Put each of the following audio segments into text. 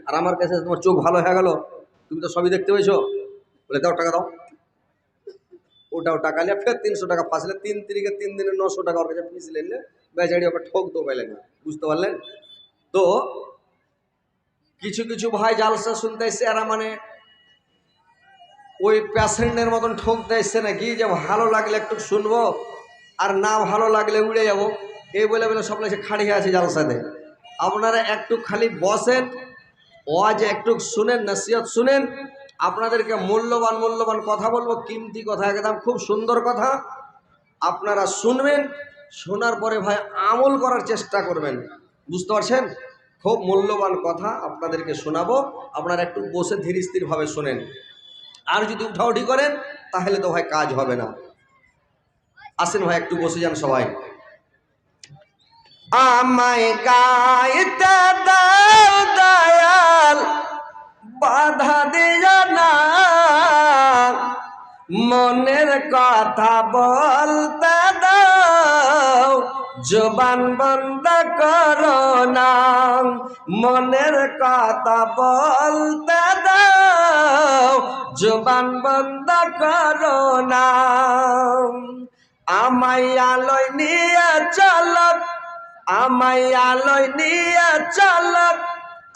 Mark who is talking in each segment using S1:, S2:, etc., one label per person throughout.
S1: আর আমার কাছে তোমার চোখ ভালো হয়ে গেল, তুমি তো সবই দেখতে পেয়েছো, বলে দাও টাকা দাও। ওটাও টাকা নিয়ে ফের 300 টাকা ফাঁসলে 3 তারিখে 3 দিনে 900 টাকা ওর কাছে ফিস নিলে বেচারি ওকে ঠক তো পাইলেন না। বুঝতে পারলেন তো? কিছু কিছু ভাই জালসা শুনতে এসছে, এরা মানে ওই প্যাসেন্টের মতন ঠকতে এসছে নাকি, যে ভালো লাগলে একটু শুনবো আর না ভালো লাগলে উড়ে যাবো, এই বলে বলে সব এসে খাড়ি আছে জালসাতে। আপনারা একটু খালি বসেন, ওয়াজ একটু শুনেন, নসিহত শুনেন, আপনাদেরকে মূল্যবান মূল্যবান কথা বলবো, কিমতি কথা, একদম খুব সুন্দর কথা। আপনারা শুনবেন, শোনার পরে ভাই আমল করার চেষ্টা করবেন। বুঝতে পারছেন? খুব মূল্যবান কথা আপনাদেরকে শোনাবো, আপনারা একটু বসে ধীর স্থিরভাবে শোনেন। আর যদি উঠাউঠি করেন তাহলে তো ভাই কাজ হবে না। আসেন ভাই একটু বসে যান সবাই। আমায় গাইতে দাও দয়াল, বাধা দিও না, মনের কথা বলতে দাও, জবান বন্ধ করো না, মনের কথা বলতে দাও, জবান বন্ধ করো না। আমায় আলোয় নিয়ে চলক, আমায় আলোয় নিয়ে চলক,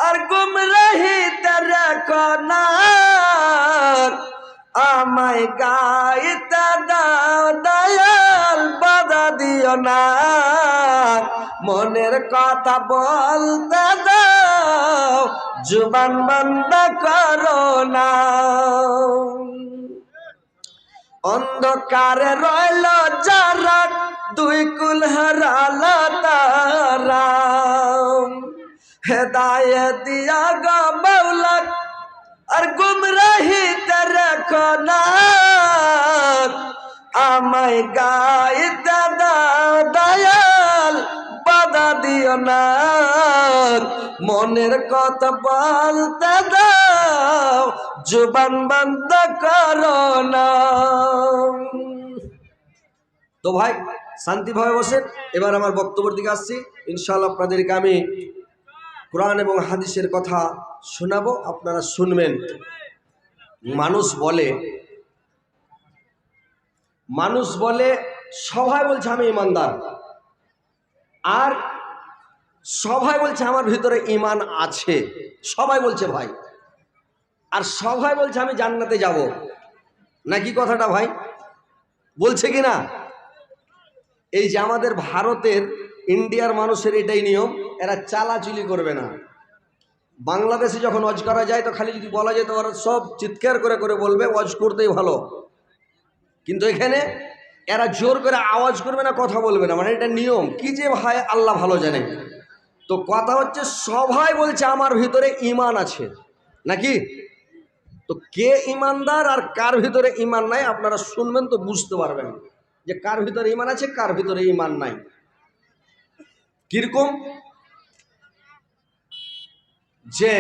S1: আর গুমরাহিতে রেখো না, আমায় গাইতে দাও দয়াল, বাধা দিও না, মনের কথা বলতে দাও, জুবান বন্ধ করো না। অন্ধকারে রইল যারা, দুই কুল হারালো তারা, হেদায়েত দিয়া গো মাওলা, আর গুমরাহিতে রেখো না, আমায় গাইতে দাও দয়াল, বাধা দিও না, মনের কথা বলতে দাও, জুবান বন্ধ করো না। তো ভাই শান্তিভাবে বসেন। এবার আমার বক্তব্যের দিকে আসছি। ইনশাআল্লাহ আপনাদেরকে আমি কোরআন এবং হাদিসের কথা শোনাবো, আপনারা শুনবেন। মানুষ বলে সবাই বলছে আমি ইমানদার, আর সবাই বলছে আমার ভিতরে ইমান আছে, সবাই বলছে ভাই, আর সবাই বলছে আমি জান্নাতে যাব, নাকি কথাটা ভাই বলছে কি না? এই যে আমাদের ভারতের, ইন্ডিয়ার মানুষের এটাই নিয়ম, এরা চালাচুলি করবে না। বাংলাদেশে যখন ওয়াজ করা যায় তো খালি যদি বলা যায় তো ওরা সব চিৎকার করে করে বলবে ওয়াজ করতেই ভালো, কিন্তু এখানে এরা জোর করে আওয়াজ করবে না, কথা বলবে না, মানে এটা নিয়ম কি যে ভাই আল্লাহ ভালো জানে। তো কথা হচ্ছে সবাই বলছে আমার ভিতরে ঈমান আছে, নাকি? তো কে ঈমানদার আর কার ভিতরে ঈমান নাই আপনারা শুনবেন তো বুঝতে পারবেন যে কার ভিতরে ঈমান আছে কার ভিতরে ঈমান নাই। কিরকম? যে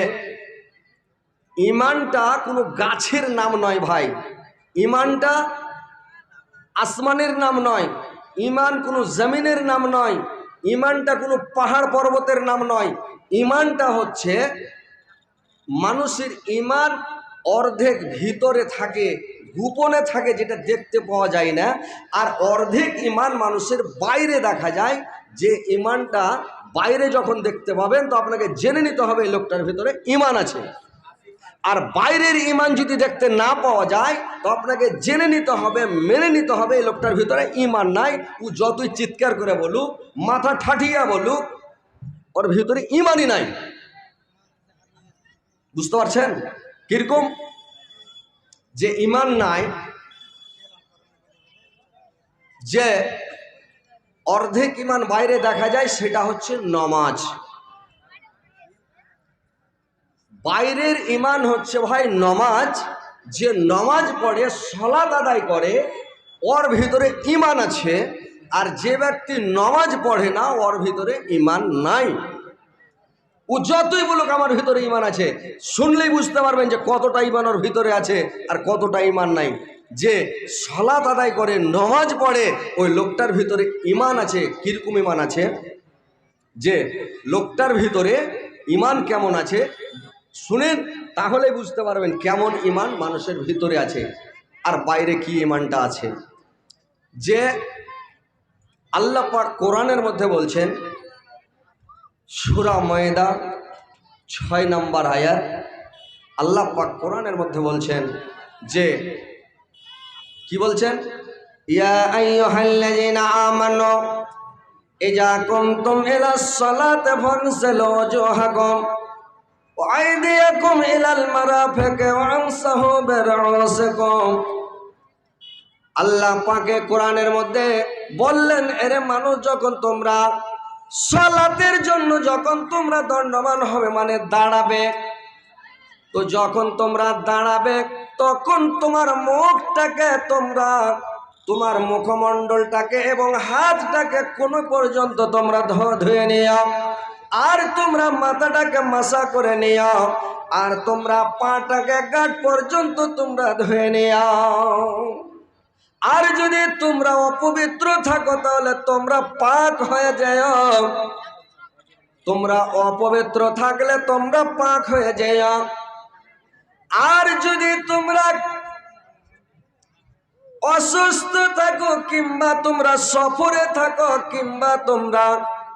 S1: ঈমানটা কোনো গাছের নাম নয় ভাই, ঈমানটা আসমানের নাম নয়, ঈমান কোনো জমিনের নাম নয়, ঈমানটা কোনো পাহাড় পর্বতের নাম নয়। ঈমানটা হচ্ছে মানুষের ঈমান অর্ধেক ভিতরে থাকে, গোপনে থাকে, যেটা দেখতে পাওয়া যায় না, আর অর্ধেক ঈমান মানুষের বাইরে দেখা যায়। যে ঈমানটা বাইরে যখন দেখতে পাবেন তো আপনাকে জেনে নিতে হবে এই লোকটার ভিতরে ঈমান আছে। আর বাইরের ঈমান যদি দেখতে না পাওয়া যায় তো আপনাকে জেনে নিতে হবে, মেনে নিতে হবে এই লোকটার ভিতরে ঈমান নাই। ও যতই চিৎকার করে বলুক, মাথা ঠাঠিয়া বলুক, ওর ভিতরে ঈমানই নাই। বুঝতে পারছেন কিরকম? যে ঈমান নাই, যে অর্ধেক ঈমান বাইরে দেখা যায়, সেটা হচ্ছে নমাজ। বাইরের ঈমান হচ্ছে ভাই নমাজ। যে নমাজ পড়ে, সালাত আদায় করে, ওর ভিতরে ঈমান আছে। আর যে ব্যক্তি নমাজ পড়ে না, ওর ভিতরে ঈমান নাই। ও যতই বলুক আমার ভিতরে ঈমান আছে, শুনলেই বুঝতে পারবেন যে কতটা ঈমান ওর ভিতরে আছে আর কতটা ঈমান নাই। যে সালাত আদায় করে, নমাজ পড়ে, ওই লোকটার ভিতরে ঈমান আছে। কিরকম ঈমান আছে? যে লোকটার ভিতরে ঈমান কেমন আছে? শুনেন, তাহলে বুঝতে পারবেন কেমন ইমান মানুষের ভিতরে আছে আর বাইরে কি ইমানটা আছে। যে আল্লাহ পাক কোরআনের মধ্যে বলছেন, সূরা মায়দা 6 নম্বর আয়াত, আল্লাহ পাক কোরআনের মধ্যে বলছেন যে কি বলছেন, ইয়া আইয়ুহাল্লাযীনা আমানু ইযা কুমতুম ইলাস সালাতি ফাগসিলু ওয়াজহাকুম ওয়া আইদিয়াকুম ইলাল মারাফিকি ওয়ামসাহু বিরউসিকুম। আল্লাহ পাকে কোরআনের মধ্যে বললেন, এরে মানুষ, যখন তোমরা সালাতের জন্য যখন তোমরা দণ্ডমান হবে, মানে দাঁড়াবে, তো যখন তোমরা দাঁড়াবে তখন তোমার মুখটাকে তোমরা, তোমার মুখমণ্ডলটাকে এবং হাতটাকে কোনো পর্যন্ত তোমরা ধুয়ে নিও, আর তোমরা মাথাটাকে মাসা করে নিও, আর তোমরা পাটাকে গাঁট পর্যন্ত তোমরা ধুয়ে নিও। আর যদি তোমরা অপবিত্র থাকো তাহলে তোমরা পাক হয়ে যাও, তোমরা অপবিত্র থাকলে তোমরা পাক হয়ে যাও। আর যদি তোমরা অসুস্থ থাকো, কিংবা তোমরা সফরে থাকো, কিংবা তোমরা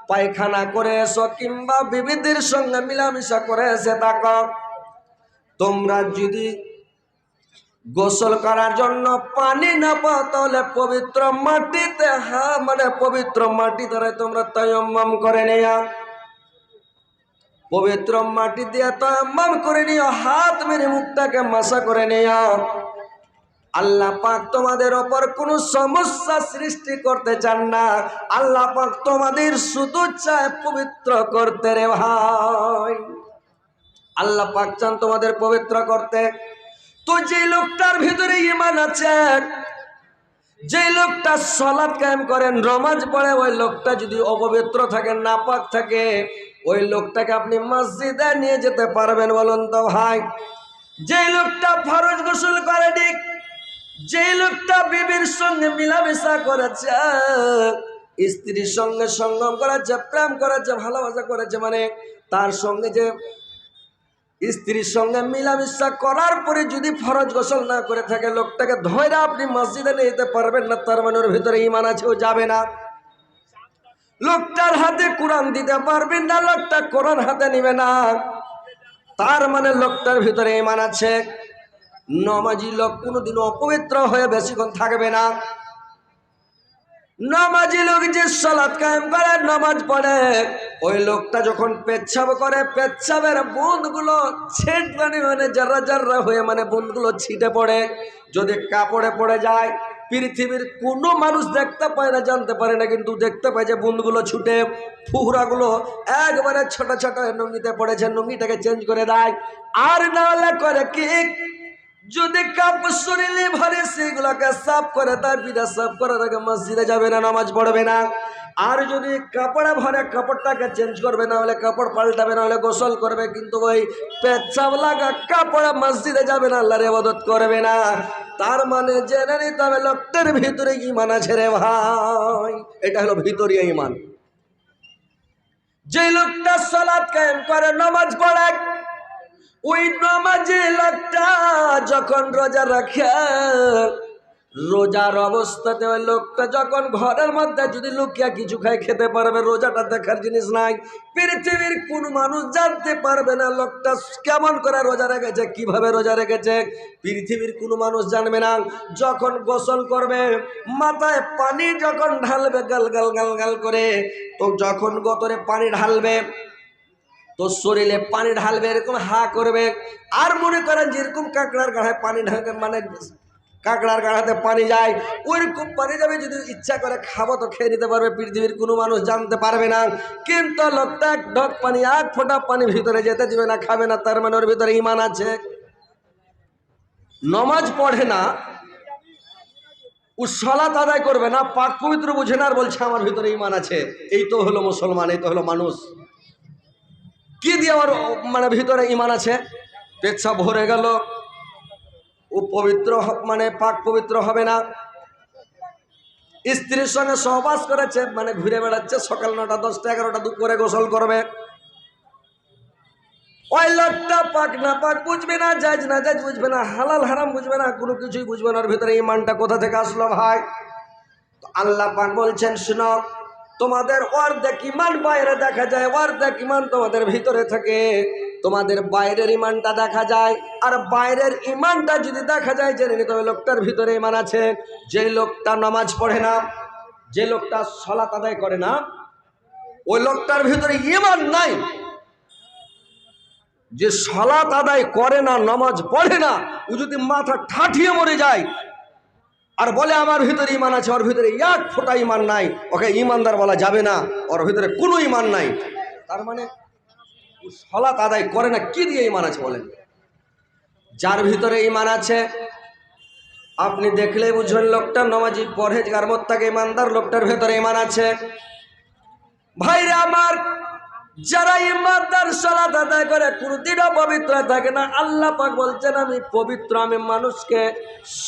S1: পায়খানা করে এসো, কিংবা বিবিদের সঙ্গে মিলামিশা করে এসে থাকো, তোমরা যদি গোসল করার জন্য পানি না পাও তাহলে পবিত্র মাটিতে মানে পবিত্র মাটি দ্বারা তোমরা তায়াম্মাম করে নিও, পবিত্র মাটি দিয়ে তায়াম্মাম করে নিও, হাত মেরে মুখটাকে মাসা করে নিও। আল্লাহ পাক তোমাদের ওপর কোনো সমস্যা সৃষ্টি করতে চান না, আল্লাহ পাক তোমাদের শুধু চায় পবিত্র করতে রে ভাই। আল্লাহ পাক চান তোমাদের পবিত্র করতে। তো যে লোকটার ভিতরে ঈমান আছে, যে লোকটা সালাত কায়েম করেন, নামাজ পড়ে, ওই লোকটা যদি অপবিত্র থাকে, নাপাক থাকে, ওই লোকটাকে আপনি মসজিদে নিয়ে যেতে পারবেন? বলুন তো ভাই। যে লোকটা ফরজ গোসল করেনি, যে লোকটা বিবির সঙ্গে মিলামেশা করেছে, স্ত্রীর সঙ্গে সঙ্গম করেছে, প্রেম করেছে, ভালোবাসা করেছে, মানে তার সঙ্গে যে স্ত্রীর সঙ্গে মিলামিশা করার পরে যদি ফরজ গোসল না করে থাকে, লোকটাকে ধরে আপনি মসজিদে নিয়ে যেতে পারবেন না, তার মানে ওর ভিতরে ঈমান আছে, ও যাবে না। লোকটার হাতে কোরআন দিতে পারবেন না, লোকটা কোরআন হাতে নিবে না, তার মানে লোকটার ভিতরে ঈমান আছে। নামাজি লোক কোনোদিন অপবিত্র হয়ে বেশিক্ষণ থাকবে না। নামাজি লোক যে সালাত কায়েম করে, নামাজ পড়ে, ওই লোকটা যখন পেচ্ছাব করে, পেচ্ছাবের বুঁদগুলো মানে জাররা জাররা হয়ে, মানে বুঁদগুলো ছিটে পড়ে, যদি কাপড়ে পড়ে যায়, পৃথিবীর কোনো মানুষ দেখতে পায় না, জানতে পারে না, কিন্তু দেখতে পায় যে বুঁদগুলো ছুটে, ফুহরাগুলো একবারে ছোট ছোট নুঙ্গিতে পড়েছে, নুঙ্গিটাকে চেঞ্জ করে দেয়। আর নাহলে করে কি, যদি কাপড় শরীরে ভরে সেগুলোকে সাফ করে দেয়, বিনা সাফ করার আগে মসজিদে যাবে না, নামাজ পড়বে না। আর যদি কাপড়ে ভরে, কাপড়টাকে চেঞ্জ করবে, না হলে কাপড় পাল্টাবে, না হলে গোসল করবে, কিন্তু ওই পেচ্ছাব লাগা কাপড়ে মসজিদে যাবে না, আল্লাহর ইবাদত করবে না। তার মানে জেনে নিতে হবে লোকটার ভিতরে ঈমান আছে রে ভাই। এটা হলো ভিতরিয়া ঈমান। যে লোকটা সালাত কায়েম করে, নামাজ পড়ে, ওই নামাজি লোকটা যখন রোজা রাখে, রোজার অবস্থাতে ওই লোকটা যখন ঘরের মধ্যে যদি লুকিয়া কিছু খায়, খেতে পারবে, রোজাটা দেখার জিনিস নাই। পৃথিবীর কোন মানুষ জানতে পারবে না লোকটা কেমন করে রোজা রেখেছে, কিভাবে রোজা রেখেছে, পৃথিবীর কোনো মানুষ জানবে না। যখন গোসল করবে, মাথায় পানি যখন ঢালবে গাল গাল গাল গাল করে, তো যখন গতরে পানি ঢালবে, তো শরীরে পানি ঢালবে, এরকম হা করবে। আর মনে করেন যেরকম কাঁকড়ার গাড়ায় পানি ঢালবে, মানে কাঁকড়ার গাড়াতে পানি যায়, ওইরকম পানি যাবে। যদি ইচ্ছা করে খাবো তো খেয়ে নিতে পারবে, পৃথিবীর কোনো মানুষ জানতে পারবে না। কিন্তু লোকটা এক ঢক পানি, এক ফোঁটা পানি ভিতরে যেতে দিবে না, খাবে না, তার মানে ওর ভিতরে ঈমান আছে। নমাজ পড়ে না, ও সালাত আদায় করবে না, পাক পবিত্র বুঝে না, আর বলছে আমার ভিতরে ঈমান আছে। এই তো হলো মুসলমান, এই তো হলো মানুষ। কি দিয়ে আমার মানে ভিতরে ঈমান আছে? পেচ্ছাব ভরে গেল, ও পবিত্র মানে পাক পবিত্র হবে না। স্ত্রীর সঙ্গে সহবাস করেছে, মানে ঘুরে বেড়াচ্ছে, সকাল 9টা 10টা 11টা দুপুরে গোসল করবে, ওই লোকটা পাক না পাক বুঝবে না, জায়েজ না জায়েজ বুঝবে না, হালাল হারাম বুঝবে না, কোনো কিছুই বুঝবে না। ওর ভিতরে ইমানটা কোথা থেকে আসলো ভাই? তো আল্লাহ পাক বলছেন, শুনো, তোমাদের অর্ধেক ইমান বাইরে দেখা যায়, অর্ধেক ইমান তোমাদের ভিতরে থাকে। তোমাদের বাইরের ইমানটা দেখা যায়, আর বাইরের ইমানটা যদি দেখা যায় জেনে নিতে হবে লোকটার ভিতরে ইমান আছে। যে লোকটা নামাজ পড়ে না, যে লোকটা সালাত আদায় করে না, ওই লোকটার ভিতরে ইমান নাই। যে সালাত আদায় করে না, নামাজ পড়ে না, ও যদি মাথা ঠাঠিয়ে মরে যায় আর বলে আমার ভিতরে ইমান আছে, ওর ভিতরে এক ফোঁটা ইমান নাই, ওকে ইমানদার বলা যাবে না, ওর ভিতরে কোনো ইমান নাই। তার মানে ও সালাত আদায় করে না, কি দিয়ে ইমান আছে বলেন? যার ভিতরে ইমান আছে আপনি দেখলেই বুঝবেন লোকটা নামাজি, পরহেজগার, মুত্তাকি, ইমানদার, লোকটার ভিতরে ইমান আছে। ভাইরা আমার, যারা ইমানদার সালাত আদায় করে কোনদিনও পবিত্র থাকে না। আল্লাহ পাক বলছেন, আমি পবিত্র, আমি মানুষকে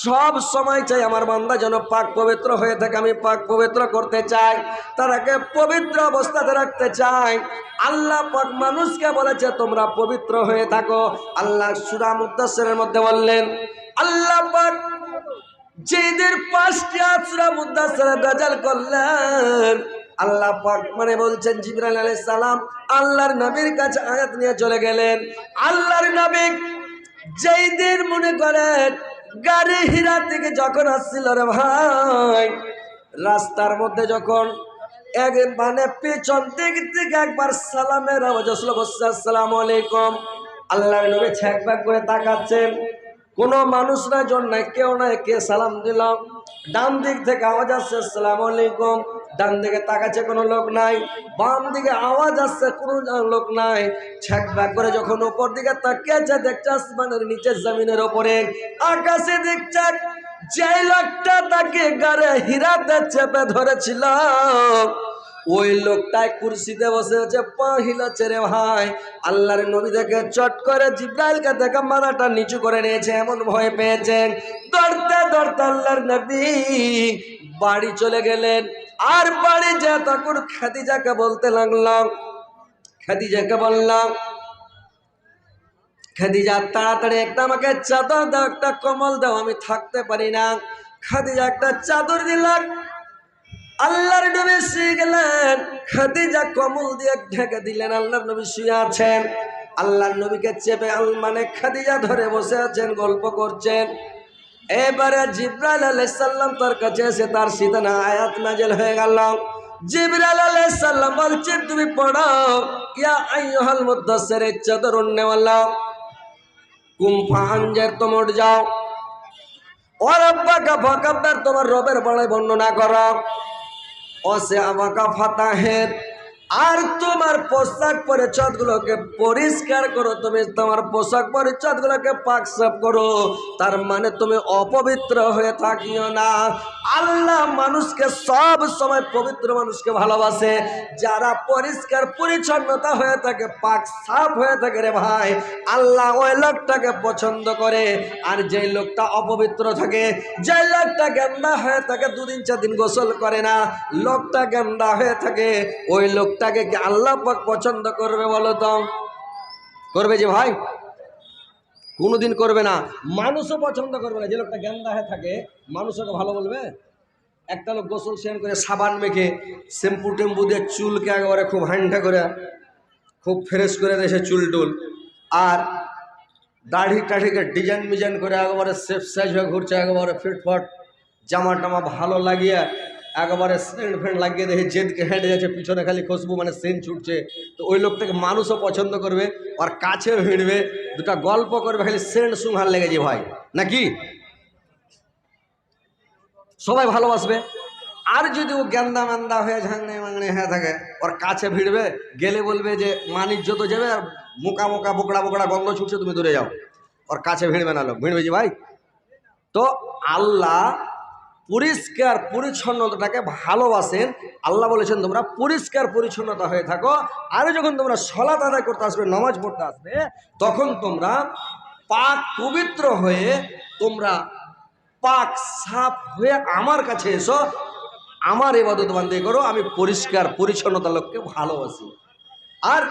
S1: সব সময় চাই আমার বান্দা যেন পাক পবিত্র হয়ে থাকে। আমি পাক পবিত্র করতে চাই, তারাকে পবিত্র অবস্থাতে রাখতে চাই। আল্লাহ পাক মানুষকে বলেছে তোমরা পবিত্র হয়ে থাকো। আল্লাহ সূরা মুদ্দাসসিরের মধ্যে বললেন, আল্লাহ পাক যেদের 5টি সূরা মুদ্দাসসিরে নাযিল করলেন, আল্লাহ পাক মানে বলছেন জিবরাইল আলাইহিস সালাম আল্লাহর নবীর কাছে আয়াত নিয়ে চলে গেলেন। আল্লাহর নবী যেই দিন মনে করেন গাড়ি হীরা থেকে যখন আসছিল রে ভাই, রাস্তার মধ্যে যখন এক মানে পেছন দিক থেকে একবার সালামের আওয়াজ আসলো, আসসালামু আলাইকুম। আল্লাহর নবী ছ্যাঁক করে তাকাচ্ছেন, কোনো মানুষ না, জন নাই, কেউ নাই, কে সালাম দিল? ডান দিক থেকে আওয়াজ আসছে আসসালামু আলাইকুম, ডান দিকে তাকাচ্ছে কোনো লোক নাই, বাম দিকে আওয়াজ আসছে কোনো লোক নাই। ছ্যাক করে যখন উপর দিকে তাকিয়েছে দেখছে আসমানের নিচে, জমিনের ওপরে, আকাশে দেখছে যে লোকটা তাকে গাড়ে হীরাতে চেপে ধরেছিল, ওই লোকটাই কুরসিতে বসে আছে, পা হিলাচ্ছে রে ভাই। আল্লাহর নবী দেখে চট করে জিবরাইলকে দেখে মাথাটা নিচু করে নিয়েছে, এমন ভয় পেয়েছেন। দৌড়তে দৌড়তে আল্লাহর নবী বাড়ি চলে গেলেন। আর বাড়ি যে তখন খাদিজাকে বলতে লাগলাম, খাদিজাকে বললাম, খাদিজা তাড়াতাড়ি একটা আমাকে চাদর দাও, একটা কম্বল দাও, আমি থাকতে পারি না। খাদিজা একটা চাদর দিলাম, আল্লাহর নবী শুয়ে গেলেন, খাদিজা কম্বল দিয়ে ঢেকে দিলেন। আল্লাহর নবী শুয়ে আছেন, আল্লাহর নবীকে চেপে মানে খাদিজা ধরে বসে আছেন, গল্প করছেন। এবারে জিবরাইল আলাইহিস সালাম তার কাছে এসে তার সিদ্ধান্ত আয়াত নাযিল হয়ে গেল। জিবরাইল আলাইহিস সালাম বলছেন, তুমি পড়ো, ইয়া আইয়ুহাল মুদ্দাসসির, চাদর উড়নে वाला, কুম ফাআনজার, তোমরা উঠ যাও। ও রাব্বাকা ফাকাব্বির, তোমার রবের বড়াই বর্ণনা করো। ওসে আমাকা ফাতাহের, আর তোমার পোশাক পরিচ্ছদ গুলোকে পরিষ্কার করো, তুমি তোমার পোশাক পরিচ্ছদ গুলোকে পাক সাফ করো। তার মানে তুমি অপবিত্র হয়ে থাকিও না। আল্লাহ মানুষকে সব সময় পবিত্র মানুষকে ভালোবাসে, যারা পরিষ্কার পরিচ্ছন্নতা হয়ে থাকে, পাক সাফ হয়ে থাকে রে ভাই, আল্লাহ ওই লোকটাকে পছন্দ করে। আর যে লোকটা অপবিত্র থাকে, যে লোকটা গেন্দা হয়ে থাকে, 2 দিন 4 দিন গোসল করে না, লোকটা গেন্দা হয়ে থাকে, ওই লোকটাকে কি আল্লাহ পাক পছন্দ করবে বলো তো? করবে যে ভাই? কোনোদিন করবে না। মানুষও পছন্দ করবে না। যে লোকটা গেন্দা হয়ে থাকে, মানুষ ওকে ভালো বলবে? একটা লোক গোসল স্নান করে সাবান মেখে শ্যাম্পু টেম্পু দিয়ে চুলকে একেবারে খুব হান্ডা করে খুব ফ্রেশ করে দেয় চুল টুল, আর দাড়ি টাড়িকে ডিজাইন মিজাইন করে একেবারে সেফ সাইজ হয়ে ঘুরছে, একেবারে ফিটফট জামা টামা ভালো লাগিয়ে একেবারে সেন্ট ফ্রেন্ড লাগিয়ে দেখে জেদকে হেঁটে যাচ্ছে, পিছনে খালি খুশবু মানে সেন্ট ছুটছে। তো ওই লোকটাকে মানুষও পছন্দ করবে, আর কাছেও ভিড়বে, দুটা গল্প করবে, খালি সেন্ট সুংহার লেগেছে ভাই, নাকি? সবাই ভালোবাসবে। আর যদি ও গ্যান্দা ম্যান্দা হয়ে ঝাংনে মাংনে হয়ে থাকে, ওর কাছে ভিড়বে, গেলে বলবে যে মানিজ্য তো যাবে, আর মোকা মোকা বোকড়া বোকড়া গন্ধ ছুটছে, তুমি দূরে যাও। ওর কাছে ভিড়বে না লোক, ভিড়বে যে ভাই। তো আল্লাহ পরিষ্কার পরিচ্ছন্নতাটাকে ভালোবাসেন। আল্লাহ বলেছেন তোমরা পরিষ্কার পরিচ্ছন্নতা হয়ে থাকো। আর যখন তোমরা সালাত আদায় করতে আসবে, নামাজ পড়তে আসবে, তখন তোমরা পাক পবিত্র হয়ে, তোমরা পাক সাফ হয়ে আমার কাছে এসো, আমার ইবাদত বান্দি করো। আমি পরিষ্কার পরিচ্ছন্নতা লোককে ভালোবাসি। আর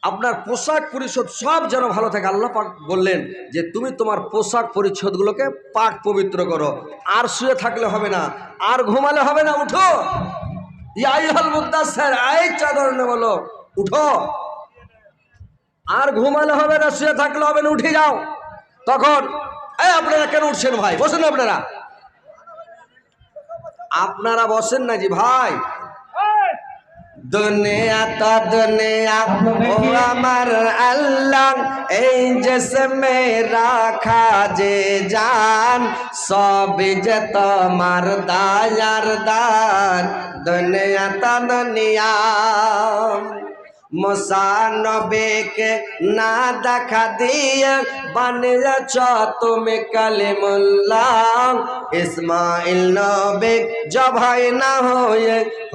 S1: আপনার পোশাক পরিচ্ছদ সব যেন ভালো থাকে। আল্লাহ পাক বললেন যে তুমি তোমার পোশাক পরিচ্ছদগুলোকে পাক পবিত্র করো। আর শুয়ে থাকলে হবে না, আর ঘুমালে হবে না, উঠো। ইয়া আইয়ুহাল মুদ্দাসসির, আয় চাদর নে বলো উঠো। আর ঘুমালে হবে না, শুয়ে থাকলে হবে না, উঠে যাও। তখন এই আপনারা কেন উঠছেন ভাই? বসেন না আপনারা, আপনারা বসেন না জি ভাই। দুনিয়া তো দুনিয়া ও আমার আল্লাহ, এই জিসমে রাখা যে জান, সব যে তোমার দায়ার দান। দুনিয়া তো দুনিয়া, মুসা নবীকে না দেখা দিয়ে বানিয়েছ তুমি কালিমুল্লাহ। ইসমাইল নবী জবাই না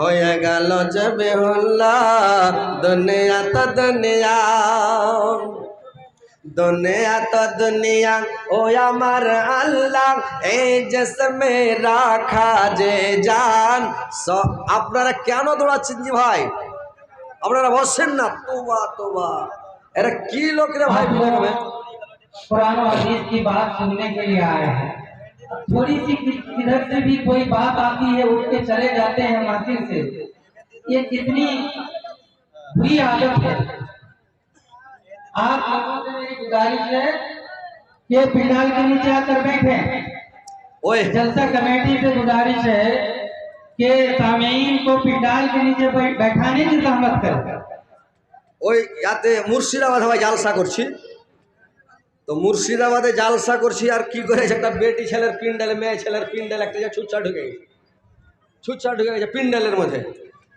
S1: হয়ে গেল জবিহুল্লাহ। দুনিয়া তো দুনিয়া, দুনিয়া তো দুনিয়া ও আমার আল্লাহ, এই জিসমে রাখা যে জান। আপনারা কেন দৌড়াচ্ছেন জি ভাই? আপনারা বসেন না। তোবা তোবা, এরা কি লোক রে ভাই?
S2: कुरान और हदीस की बात सुनने के लिए आए हैं। थोड़ी सी किधर से भी कोई बात आती है उठ के चले जाते हैं महफिल से। ये कितनी बुरी आदत है। आप लोगों से मेरी गुजारिश है कि पंडाल के नीचे आकर बैठे।
S1: ओए
S2: जलसा कमेटी से गुजारिश है कि सामीन को पंडाल के नीचे बैठाने की जहमत करें।
S1: ওই ইয়াতে মুর্শিদাবাদ ভাই জালসা করছি, তো মুর্শিদাবাদে জালসা করছি আর কি করেছে, একটা বেটি ছেলের পিন্ডালে, মেয়ে ছেলের পিন্ডালে একটা ছুটছা ঢুকে গেছে, ছুটছা ঢুকে গেছে পিন্ডালের মধ্যে।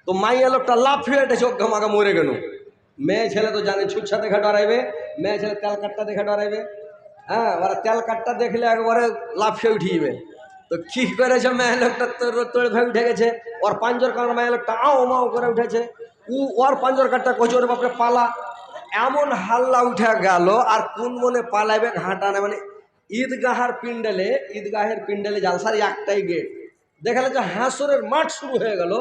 S1: তো মাইয়া লোকটা লাফিয়ে উঠেছে, মাগা মরে গেল। মেয়ে ছেলে তো জানে ছুটছা দেখে ডরাইবে, মেয়ে ছেলে তেল কাঠটা দেখে ডরাইবে। হ্যাঁ, ওরা তেল কাঠটা দেখলে একবারে লাফিয়ে উঠিবে। তো কি করেছে, মেয়ে লোকটা তোড় ভাই উঠে গেছে। ওর পাঞ্জর কারণ মেয়ে লোকটা আও মাও করে উঠেছে। ওর পাঞ্জর কাঠটা কচি, ওর বাপরে পালা। এমন হাল্লা উঠে গেল, আর কোন মনে পালাইবে ঘাটা না। মানে ঈদগাহের পিন্ডালে জালসার একটাই গেট, দেখালে যে হাঁসরের মাঠ শুরু হয়ে গেল।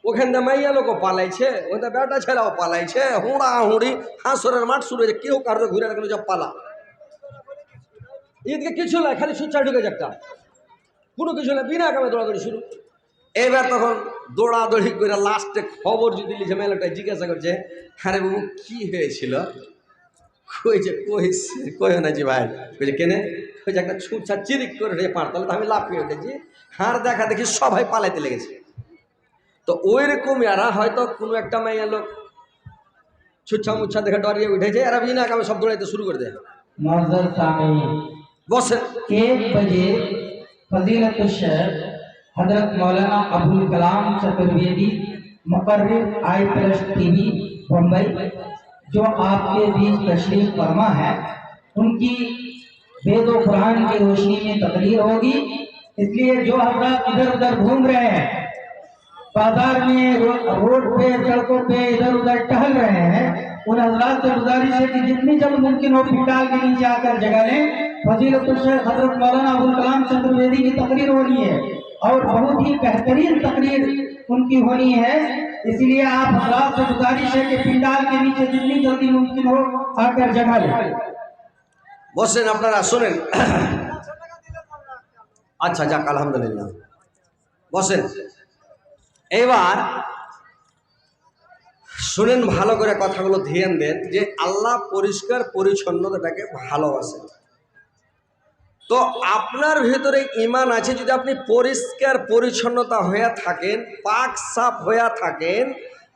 S1: ওখান থেকে মাইয়া লোকও পালাইছে, ওখান থেকে বেটা ছেলেও পালাইছে, হুঁড়া হুঁড়ি হাঁসরের মাঠ শুরু হয়েছে। কেউ কারো ঘুরে রাখলো যে পালা। ঈদকে কিছু নাই, খালি সুচ্ছা ঢুকেছে একটা, কোনো কিছু না, বিনা কামে দৌড়াদৌড়ি শুরু। এবার তখন দৌড়াদৌড়ি করে লাস্টে খবর যদি লিখে মেলাটা জিজ্ঞাসা করছে, আরে বাবু কি হয়েছিল? কইছে কইও না জি ভাই। কইছে কেনে? কইছে একটা ছুটছা চিরিক করে উঠে পার, তাহলে তো আমি লাফিয়ে উঠেছি। হার দেখা দেখি সবাই পালাইতে লেগেছে। তো ওই রকম এরা হয়তো কোনো একটা মেয়ে লোক ছুটছা মুচ্ছা দেখে ডরিয়ে উঠেছে, এরা বিনা কামে সব দৌড়াইতে শুরু করে দেয়।
S2: मौजूद सामीन,
S1: বসে
S2: 1 बजे फजीलतुल शेख हजरत मौलाना अबुल कलाम चतुर्वेदी मुकर्रिर IPLS TV मुंबई, जो आपके बीच तशरीफ फरमा है, उनकी वेद व कुरान की रोशनी में तकरीर होगी। इसलिए जो हजरत इधर उधर घूम रहे हैं, बाजार में, रोड पे, सड़कों पे इधर उधर टहल रहे हैं, उन हजरात से गुजारिश है कि जितनी जल्द मुमकिन हो पंडाल के नीचे आकर जगह लें। फजीलतुल शेख हजरत मौलाना अबुल कलाम चतुर्वेदी की तकरीर होनी है और बहुत ही बेहतरीन तकरीर उनकी होनी है। इसलिए आप हजरात से गुजारिश है कि पंडाल के नीचे जितनी जल्दी मुमकिन हो आकर जगह लें।
S1: বসেন, আপনারা শোনেন। আচ্ছা যাক, আলহামদুলিল্লাহ, বসেন। এবার শুনেন ভালো করে, কথাগুলো ধ্যান দেন যে আল্লাহ পরিষ্কার পরিচ্ছন্নতাটাকে ভালোবাসেন। তো আপনার ভেতরে ঈমান আছে, যদি আপনি পরিষ্কার পরিচ্ছন্নতা হয়ে থাকেন, পাক সাফ হয়ে থাকেন,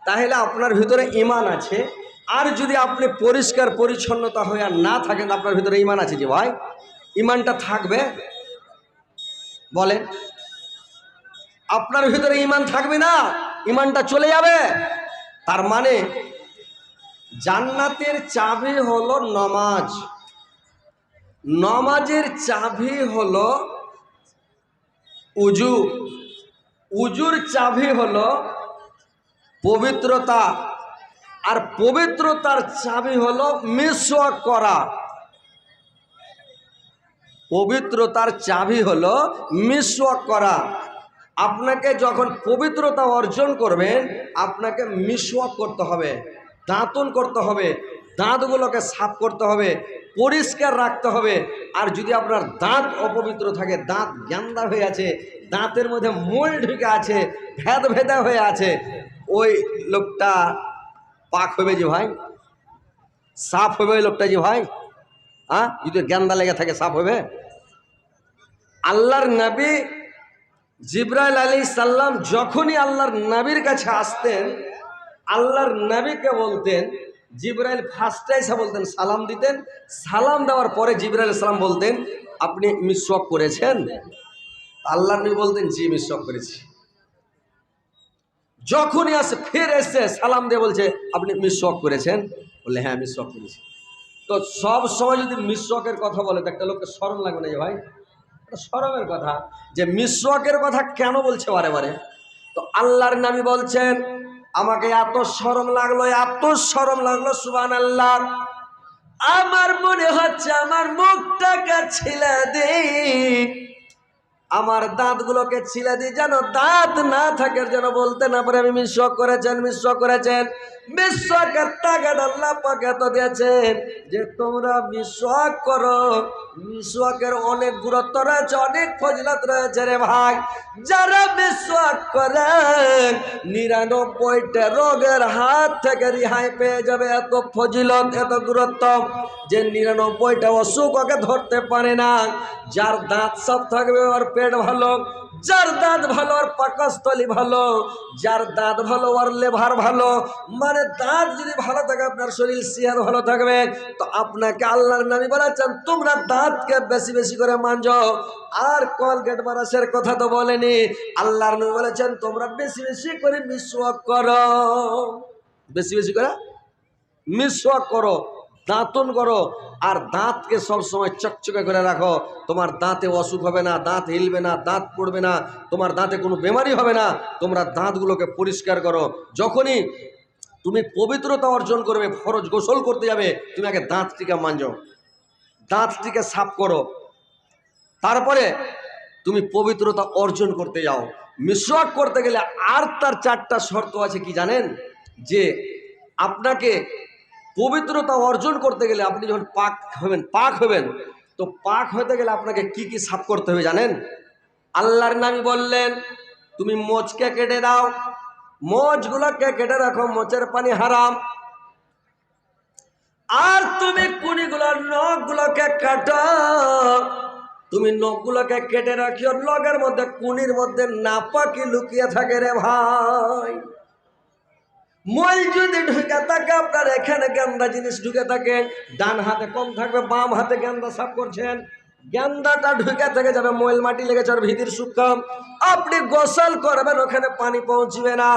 S1: তাহলে আপনার ভিতরে ঈমান আছে। আর যদি আপনি পরিষ্কার পরিচ্ছন্নতা হয়ে না থাকেন, আপনার ভিতরে ঈমান আছে যে ভাই? ঈমানটা থাকবে? বলেন, আপনার ভিতরে ঈমান থাকবে না, ঈমানটা চলে যাবে। তার মানে জান্নাতের চাবি হলো নামাজ, নামাজের চাবি হলো উজু, উজুর চাবি হলো পবিত্রতা, আর পবিত্রতার চাবি হলো মিসওয়াক করা। পবিত্রতার চাবি হলো মিসওয়াক করা। আপনাকে যখন পবিত্রতা অর্জন করবেন, আপনাকে মিসওয়াক করতে হবে, দাঁতন করতে হবে, দাঁতগুলোকে সাফ করতে হবে, পরিষ্কার রাখতে হবে। আর যদি আপনার দাঁত অপবিত্র থাকে, দাঁত গ্যান্দা হয়ে আছে, দাঁতের মধ্যে মোল ঢুকে আছে, ভেদ ভেদা হয়ে আছে, ওই লোকটা পাক হবে যে ভাই, সাফ হবে ওই লোকটা যে ভাই। হ্যাঁ, যদি গ্যান্দা লেগে থাকে সাফ হবে? আল্লাহর নবী জিবরাইল আলাইহিস সালাম যখনই আল্লাহর নবীর কাছে আসতেন, আল্লাহর নবীকে বলতেন, জিবরাইল ফার্স্টে এসে বলতেন, সালাম দিতেন। সালাম দেওয়ার পরে জিবরাইল সালাম বলতেন, আপনি মিসওয়াক করেছেন? আল্লাহর নবী বলতেন, জি মিসওয়াক করেছি। যখনই আসে ফের এসে সালাম দিয়ে বলছে, আপনি মিসওয়াক করেছেন? বললে হ্যাঁ মিসওয়াক করেছি। তো সব সময় যদি মিসওয়াকের কথা বলে তো একটা লোককে শরম লাগবে না যে ভাই? এটা শরমের কথা যে মিসওয়াকের কথা কেন বলছে বারে বারে। তো আল্লাহর নবী বলছেন, আমাকে এত শরম লাগলো, এত শরম লাগলো, সুবহানাল্লাহ, আমার মনে হচ্ছে আমার মুখটাকে ছিলে দিই, আমার দাঁতগুলোকে ছিলে দিই, যেন দাঁত না থাকে, যেন বলতে না পারে আমি মিসওয়াক করেছেন, মিসওয়াক করেছেন। মিসওয়াকের তাগাদ আল্লাহ পাক এত দিয়েছেন যে তোমরা মিসওয়াক করো। মিসওয়াকের অনেক গুরুত্ব রয়েছে, অনেক ফজিলত রয়েছে রে ভাই। যারা মিসওয়াক করেন 99টা রোগের হাত থেকে রেহাই পেয়ে যাবে। এত ফজিলত, এত গুরুত্ব যে 99টা অসুখ ওকে ধরতে পারে না। যার দাঁত সব থাকবে ওর পেট ভালো, যার দাঁত ভালো ওর পাকস্থলী ভালো, যার দাঁত ভালো ওর লেভার ভালো। মানে দাঁত যদি ভালো থাকে আপনার শরীর সিহার ভালো থাকবে। তো আপনাকে আল্লাহর নবী বলেছেন তোমরা দাঁতকে বেশি বেশি করে মানজো। আর কলগেট ব্রাশের কথা তো বলেনি, আল্লাহর নবী বলেছেন তোমরা বেশি বেশি করে মিসওয়াক করো, বেশি বেশি করে মিসওয়াক করো, দাঁতন করো। আর দাঁতকে সবসময় চকচকে করে রাখো। তোমার দাঁতে অসুখ হবে না, দাঁত হিলবে না, দাঁত পড়বে না, তোমার দাঁতে কোনো বেমারি হবে না। তোমরা দাঁতগুলোকে পরিষ্কার করো। যখনই তুমি পবিত্রতা অর্জন করবে, ফরজ গোসল করতে যাবে, তুমি আগে দাঁতটিকে মাঞ্জো, দাঁতটিকে সাফ করো, তারপরে তুমি পবিত্রতা অর্জন করতে যাও। মিসওয়াক করতে গেলে আর তার 4টা শর্ত আছে, কি জানেন? যে আপনাকে পবিত্রতা অর্জন করতে গেলে আপনি যখন পাক হবেন, তো পাক হতে গেলে আপনাকে কি কি সাফ করতে হবে জানেন? আল্লাহর নবী বললেন, তুমি মোচকে কেটে দাও, মোচগুলোকে কেটে রাখো, মোচের পানি হারাম। আর তুমি কুনিগুলোর নখগুলোকে কাটো, তুমি নখগুলোকে কেটে রাখিও। নখের মধ্যে কুনির মধ্যে নাপাকি লুকিয়ে থাকে রে ভাই। মই যদি ঢুকে থাকে আপনার এখানে, গেন্দা জিনিস ঢুকে থাকে, ডান হাতে কম থাকবে, বাম হাতে গেন্দা সাফ করছেন, গেন্দাটা ঢুকে থেকে যাবে, ময়ল মাটি লেগেছে আর ভিতর শুকাম, আপনি গোসল করবেন, ওখানে পানি পৌঁছবে না।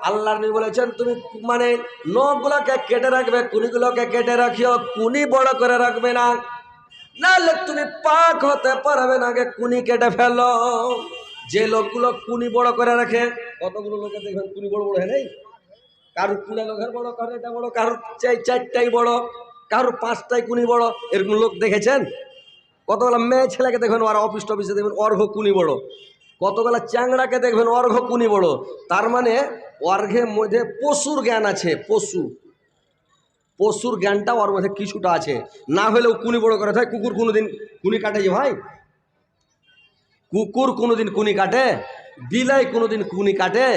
S1: আল্লাহর নবী বলেছেন তুমি মানে নখগুলোকে কেটে রাখবে, কুনিগুলোকে কেটে রাখিও, কুনি বড় করে রাখবে না, নাহলে তুমি পাক হতে পারবে না। আগে কুনি কেটে ফেলো। যে লোকগুলো কুনি বড় করে রাখে, কতগুলো লোকে দেখবেন কুনি বড় বড় হয় নাই, কারোর 2 লোকের বড়, কারোর এটা বড়, কারোর 4টাই বড়, কারোর 5টাই কুনি বড়। এরকম লোক দেখেছেন? কতগুলো মেয়ে ছেলেকে দেখবেন ওরা অফিস টফিসে দেখবেন অর্ঘ কুনি বড়, কতগুলো চ্যাংড়াকে দেখবেন অর্ঘ কুনি বড়। তার মানে অর্ঘের মধ্যে পশুর জ্ঞান আছে, পশুর জ্ঞানটা ওর মধ্যে কিছুটা আছে, না হলেও কুনি বড় করে থাকে। কুকুর কোনোদিন কুনি কাটে যে ভাই? কুকুর কোনোদিন কুনি কাটে? বিলাই কোনোদিন কুনি কাটে?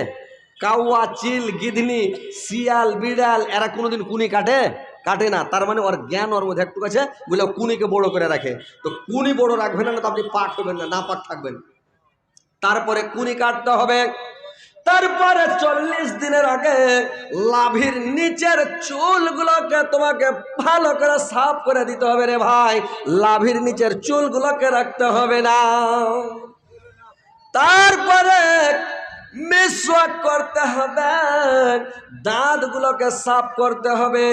S1: কাউয়া, চিল, গিধনি, শিয়াল, বিড়াল এরা কোনোদিন কুনি কাটে? কাটে না। তার মানে ওর জ্ঞান ওর মধ্যে একটু আছে বলে কুনিকে বড় করে রাখে। তো কুনি বড় রাখবেন না তো আপনি পাক হবেন না, না পাক থাকবেন। তারপরে কুনি কাটতে হবে। তারপরে 40 দিনের আগে লাভির নিচের চুলগুলোকে তোমাকে ভালো করে সাফ করে দিতে হবে রে ভাই। লাভির নিচের চুলগুলোকে রাখতে হবে না। তারপরে মিসওয়াক করতে হবে, দাঁতগুলোকে সাফ করতে হবে।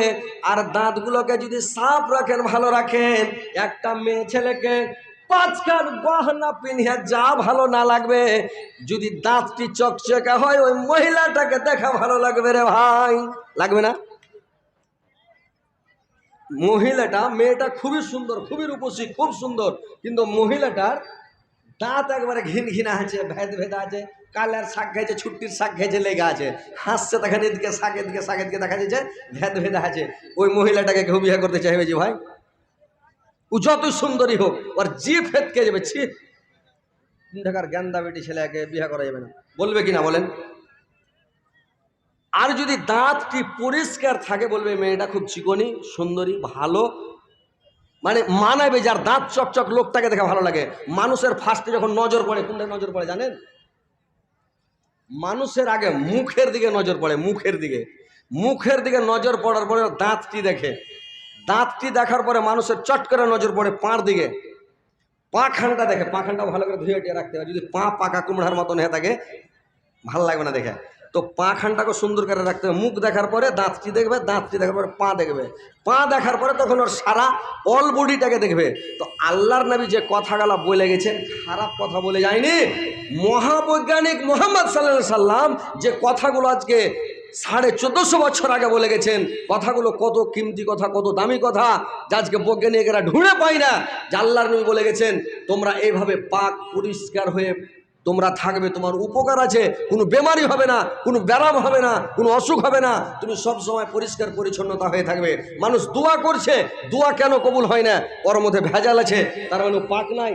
S1: আর দাঁতগুলোকে যদি সাফ রাখেন, ভালো রাখেন, একটা মেয়ে ছেলেকে 5 খান গহনা পিনিয়ে যা ভালো না লাগবে, যদি দাঁতটি চকচকে হয় ওই মহিলাটাকে দেখা ভালো লাগবে রে ভাই। লাগবে না? মেয়েটা খুবই সুন্দর, খুবই রূপসী, খুব সুন্দর, কিন্তু মহিলাটার দাঁত একবারে ঘিন ঘিনা আছে, ভেদ ভেদা আছে, কালের শাক খেয়েছে, ছুটির শাক খেয়েছে, লেগে আছে, হাসছে, তখন এদিকে শাক, এদিকে শাক, এদিকে দেখা যাচ্ছে ভেদ ভেদে আছে। ওই মহিলাটাকে কেউ বিয়ে করতে চাইবে যে ভাই? ও যতই সুন্দরী হোক, ওর জিভ ফেটকে যাবে। ছি, ঢাকার গ্যান্দা বেটি ছেলেকে বিয়ে করা যাবে না, বলবে কিনা বলেন? আর যদি দাঁতটি পরিষ্কার থাকে বলবে মেয়েটা খুব চিকনি, সুন্দরী, ভালো, মানে মানাবে। যার দাঁত চকচক লোকটাকে দেখে ভালো লাগে। মানুষের ফার্স্টে যখন নজর পড়ে, কোনটা নজর পড়ে জানেন? মানুষের আগে মুখের দিকে নজর পড়ে, মুখের দিকে। মুখের দিকে নজর পড়ার পরে দাঁতটি দেখে, দাঁতটি দেখার পরে মানুষের চট করে নজর পড়ে পাঁর দিকে, পাখানটা দেখে। পাখানটা ভালো করে ধুয়ে টিয়ে রাখতে হবে। যদি পা পাকা কুমড়ার মতন হয়ে থাকে ভালো লাগবে না দেখে। তো পাখানটাকে সুন্দর করে রাখতে হবে। মুখ দেখার পরে দাঁতটি দেখবে, দাঁতটি দেখার পরে পা দেখবে, পা দেখার পরে তখন ওর সারা অল বডিটাকে দেখবে। তো আল্লাহর নবী যে কথাগুলো বলে গেছেন, খারাপ কথা বলে যায়নি। মহাবৈজ্ঞানিক মোহাম্মদ সাল্লাল্লাহু সাল্লাম যে কথাগুলো আজকে 1450 বছর আগে বলে গেছেন, কথাগুলো কত কিমতি কথা, কত দামি কথা, যা আজকে বৈজ্ঞানিকেরা ঢুঁড়ে পায় না। যে আল্লাহর নবী বলে গেছেন তোমরা এইভাবে পাক পরিষ্কার হয়ে তোমরা থাকবে, তোমার উপকার আছে, কোনো বেমারি হবে না, কোনো ব্যারাম হবে না, কোনো অসুখ হবে না, তুমি সব সময় পরিষ্কার পরিচ্ছন্নতা হয়ে থাকবে। মানুষ দোয়া করছে, দোয়া কেন কবুল হয় না? ওর মধ্যে ভেজাল আছে, তার মানে পাক নাই,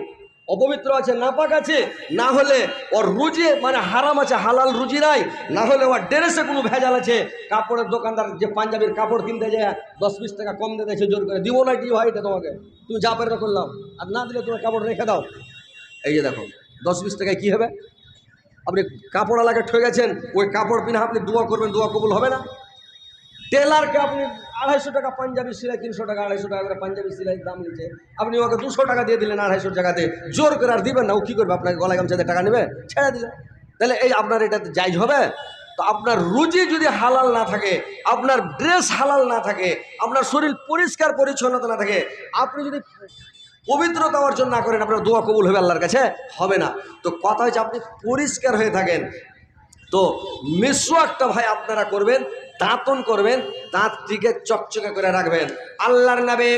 S1: অপবিত্র আছে, নাপাক আছে, না হলে ওর রুজি মানে হারাম আছে, হালাল রুজি নাই, না হলে ওর ড্রেসে কোনো ভেজাল আছে। কাপড়ের দোকানদার যে পাঞ্জাবির কাপড় কিনতে যায় 10-20 টাকা কম দিয়ে দিয়েছে জোর করে, দিব না কি ভাই এটা তোমাকে, তুমি যা পারে করলাম, আর না দিলে তোমার কাপড় রেখে দাও। এই যে দেখো 10-20 টাকায় কী হবে? আপনি কাপড়ওয়ালাকে ঠকেছেন, ওই কাপড় পিনা আপনি দোয়া করবেন, দোয়া কবুল হবে না। টেলারকে আপনি 250 টাকা পাঞ্জাবি সেলাই, 300 টাকা 250 টাকা করে পাঞ্জাবি সেলাই দাম নিচ্ছে, আপনি ওকে 200 টাকা দিয়ে দিলেন 250 টাকাতে, জোর করে আর দিবেন না। ও কী করবে? আপনাকে গলায় গামছাতে টাকা নেবে, ছেড়ে দিলে। তাহলে এই আপনার এটা জায়েজ হবে? তো আপনার রুজি যদি হালাল না থাকে, আপনার ড্রেস হালাল না থাকে, আপনার শরীর পরিষ্কার পরিচ্ছন্নতা না থাকে, আপনি যদি পবিত্রতা অর্জন না করেন, আপনার দোয়া কবুল হবে আল্লাহর কাছে? হবে না। তো কথা হচ্ছে আপনি পরিষ্কার হয়ে থাকেন। তো মিসওয়াকটা ভাই আপনারা করবেন, দাঁতন করবেন, দাঁতটিকে চকচকে করে রাখবেন। আল্লাহর নবী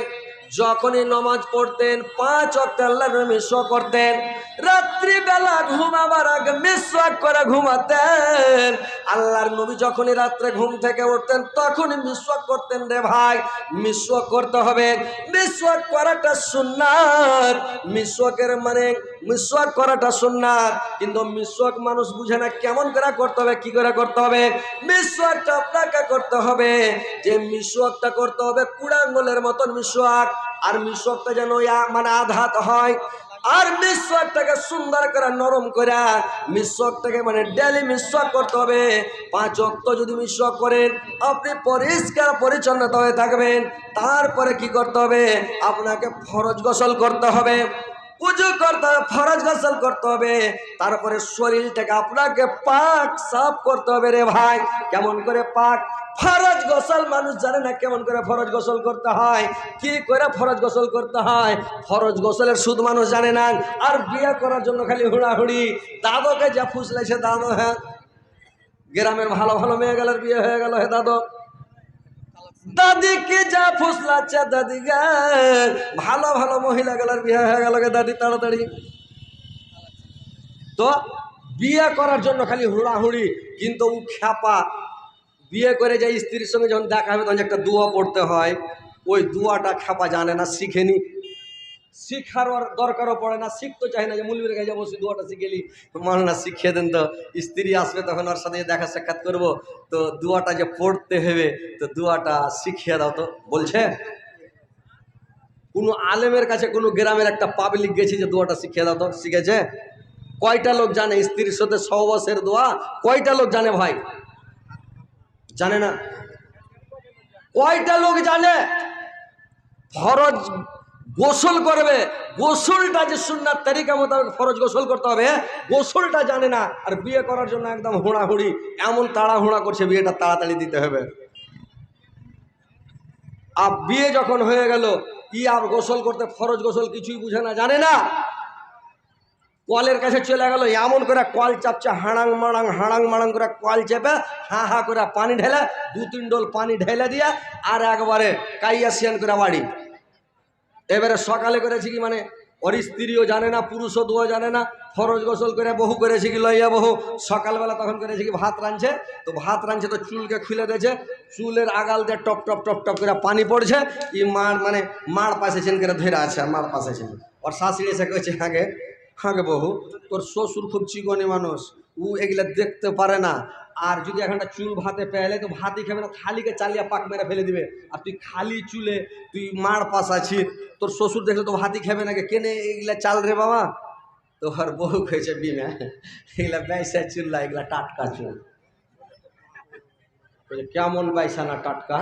S1: যখনই নামাজ পড়তেন 5 ওয়াক্ত আল্লাহর নবী মিসওয়াক করতেন। রাত্রিবেলা ঘুমাবার আগে মিসওয়াক করে ঘুমাতেন। আল্লাহর নবী যখনই রাত্রে ঘুম থেকে উঠতেন তখনই মিসওয়াক করতেন। রে ভাই, মিসওয়াক করতে হবে। মিসওয়াক করাটা সুন্নাত। মিসওয়াকের মানে মিসওয়াক করাটা সুন্নাত, কিন্তু মিসওয়াক মানুষ বুঝে না কেমন করে করতে হবে, কি করে করতে হবে। মিসওয়াকটা আপনাকে করতে হবে, যে মিসওয়াকটা করতে হবে কুড়া আঙ্গুলের মতন মিসওয়াক, আর মিসওয়াকটা যেন মানে আঘাত হয়। আর মিসওয়াকটাকে সুন্দর করে নরম করে মিসওয়াকটাকে মানে ডেলি মিসওয়াক করতে হবে। 5 ওয়াক্ত যদি মিসওয়াক করেন আপনি পরিষ্কার পরিচ্ছন্নতা হয়ে থাকবেন। তারপরে কি করতে হবে? আপনাকে ফরজ গোসল করতে হবে, উযু করতে হবে, ফরজ গোসল করতে হবে। তারপরে শরীরটাকে আপনাকে পাক সাফ করতে হবে। রে ভাই, কেমন করে পাক? ফরজ গোসল মানুষ জানে না কেমন করে ফরজ গোসল করতে হয়, কি করে ফরজ গোসল করতে হয়। ফরজ গোসলের সুদ মানুষ জানে না, আর বিয়ে করার জন্য খালি হুড়াহুড়ি। দাদোকে যা ফুসলাইছে দাদো, হ্যাঁ গ্রামের ভালো ভালো মেয়ে গেলের বিয়ে হয়ে গেল, হে দাদো। দাদিকে যা ফুসলাচ্ছে দাদি গে, ভালো ভালো মহিলা গেলার বিয়ে হয়ে গেল গে দাদি তাড়াতাড়ি। তো বিয়ে করার জন্য খালি হুড়াহুড়ি, কিন্তু ও খ্যাপা বিয়ে করে যায় স্ত্রীর সঙ্গে যখন দেখা হবে তখন একটা দোয়া পড়তে হয়, ওই দোয়াটা খ্যাপা জানে না, শিখেনি, শিখার দরকারও পড়ে না, শিখতে চায় না। যে মুলবির কাছে যাবো দোয়াটা শিখেলি, মানে না শিখিয়ে দেন তো, স্ত্রী আসবে তখন ওর সাথে দেখা সাক্ষাৎ করবো, তো দোয়াটা যে পড়তে হবে, তো দোয়াটা শিখিয়ে দাও তো। বলছে কোনো আলেমের কাছে কোনো গ্রামের একটা পাবলিক গেছে যে দোয়াটা শিখিয়ে দাও তো, শিখেছে? কয়টা লোক জানে স্ত্রীর সাথে সহবাসের দোয়া? কয়টা লোক জানে ভাই? জানে না। কয়টা লোক জানে ফরজ গোসল করবে, গোসলটা যে সুন্নাত তরিকা মোতাবেক ফরজ গোসল করতে হবে, গোসলটা জানে না, আর বিয়ে করার জন্য একদম হুড়াহুড়ি, এমন তাড়াহুড়া করছে বিয়েটা তাড়াতাড়ি দিতে হবে। আর বিয়ে যখন হয়ে গেল আর গোসল করতে, ফরজ গোসল কিছুই বুঝে না, জানে না। কলের কাছে চলে গেল, এমন করে কল চাপছে, হাড়াং মাড়াং করে কল চেপে হা হা করে পানি ঢেলে 2-3 ডোল পানি ঢেলে দিয়ে আর একবারে কাইয়া সিয়ান করে বাড়ি। এবারে সকালে করেছি কি মানে ওর স্ত্রীও জানে না, পুরুষও দুও জানে না। ফরজ গোসল করে বহু করেছে কি লইয়া বহু সকালবেলা তখন করেছে কি ভাত রাঁধছে, তো ভাত রাঁধছে তো চুলকে খুলে দিয়েছে, চুলের আগাল দিয়ে টপ টপ টপ টপ করে পানি পড়ছে। মার পাশে চেন করে ধরে আছে, আর মার পাশে চেন। ওর শাশুড়ি এসে কয়েছে হাঁকে বহু, তোর শ্বশুর খুব চিকনি মানুষ, ও এগুলা দেখতে পারে না। আর যদি এখানটা চুল ভাতে পেলে তো ভাতই খাবে না, থালিকে চালিয়ে পাক মেরে ফেলে দিবে। আর তুই খালি চুলে তুই মার পাশ আছিস, তোর শ্বশুর দেখলে তো ভাতই খাবে না, কেনে এগুলা চাল রে বাবা। তো আর বহু খেয়েছে বিমা, এগুলা ব্যবসা চুল্লা, এগুলা টাটকা চুল। কেমন বাইসা না টাটকা,